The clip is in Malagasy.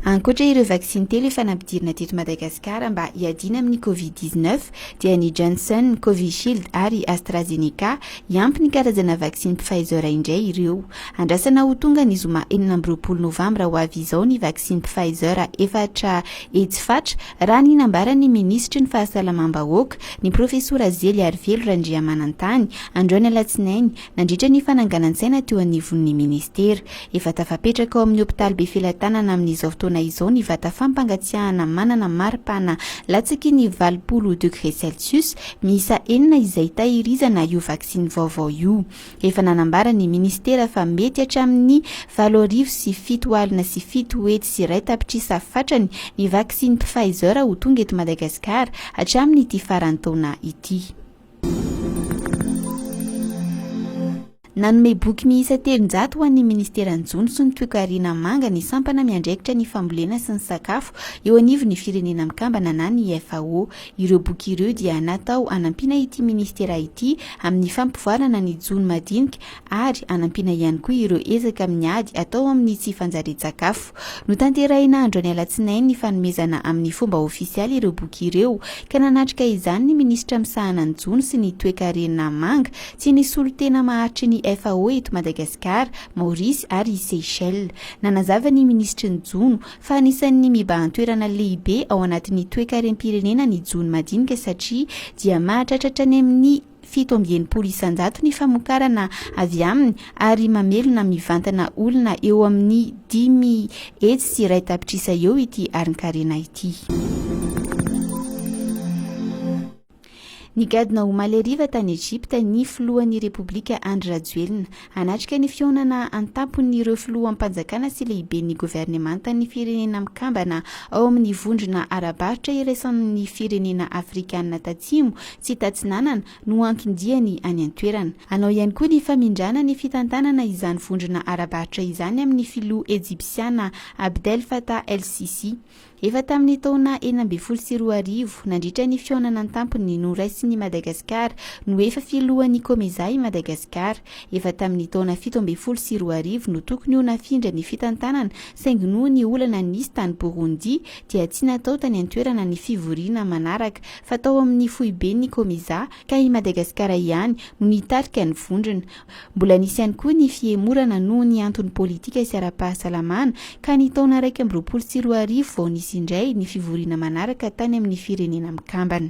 Ankoatra ireo vaksiny telo efa nampidirina teto Madagasikara mba hiadina amin'ny COVID-19 dia ny Johnson, Covishield ary AstraZeneca iampy ny karazana vaksiny Pfizer indray ireo. Andrasana ho tonga ny zoma 20 Novambra ho avy izao ny vaksiny Pfizer efatra fatra raha ny nambaran'ny ministry ny fahasalamam-bahoaka ny profesora Zely Arivelo Randriamanantany androany alatsinainy nandritra ny fananganan-tsaina teo anivon'ny ministera. Efa tafapetraka ao amin'ny hopitaly be filatanana amin'izao fotoana izao ny vata fampangatsiahana manana maripana latsaky ny 20 degré Celsius miisa 4 izay tahirizana io vaksiny vaovao io. Efa nanambara ny ministera fa mety hatramin'ny 7,7 hety sy iray tapitrisa fatrany ny vaksiny Pfizer ho tonga eto Madagasikara hatramin'ny ity faran'ny taona ity. Nanome boky miisa 300 ho an'ny ministeran'ny Jono sy ny toe-karena manga ny sampana miandraikitra ny fambolena sy ny sakafo eo anivon'ny firenena mikambana na ny FAO. Ireo boky ireo dia natao hanampiana ity ministera ity amin'ny fampivelarana ny Jono madinika ary hanampiana ihany koa ireo ezaka amin'ny ady atao amin'ny tsy fanjarian-tsakafo. Notanterahina androany alatsinainy ny fanomezana amin'ny fomba ofisialy ireo boky ireo ka nanatrika izany ny ministra misahana ny Jono sy ny toe-karena manga tsy ny solotena maharitry ny FAO eto Madagasikara, Maurice ary Seychelles. Nanazava ny ministry ny Jono fa anisan'ny mibahan-toerana lehibe ao anatin'ny toe-karena-pirenena ny Jono madinika satria dia mahatratratra ny amin'ny 700 isan-jato ny famokarana avy aminy ary mamelona mivantana olona eo amin'ny 10 hetsy sy iray tapitrisa eo ity arin-karena ity. Nigadina ho maleriva tany Egypta ny filohan'ny Repoblika Andry Rajoelina. Hanatrika ny fihaonana an-tampony ireo filoham-panjakana sy lehiben'ny governemantan'ny firenena mikambana ao amin'ny vondrona arabaritra iraisan'ny firenena Afrikanina tatsimo sy tatsinanana no ankindiany any an-toerana. Anao ihany koa ny famindrana ny fitantanana izany vondrona arabaritra izany amin'ny filoha Egyptiana Abdel Fattah el-Sisi. Efa tamin'ny taona 2012 nandritra ny fihaonana an-tampony no raisin'ny Madagasikara no efa filohan'ny Comesa i Madagasikara. Efa tamin'ny taona 2012 no tokony ho nafindra ny fitantanana saingy noho ny olana nisy tany Burundi dia tsy natao tany an-toerana ny fivoriana manaraka fa tao amin'ny foiben'ny Comesa ka i Madagasikara ihany no nitarika ny vondrona. Mbola nisy ihany koa ny fiemorana noho ny antony politika sy ara-pahasalamana ka ny taona 2012 vao nisy indray ny fivoriana manaraka tany amin'ny firenena mikambana.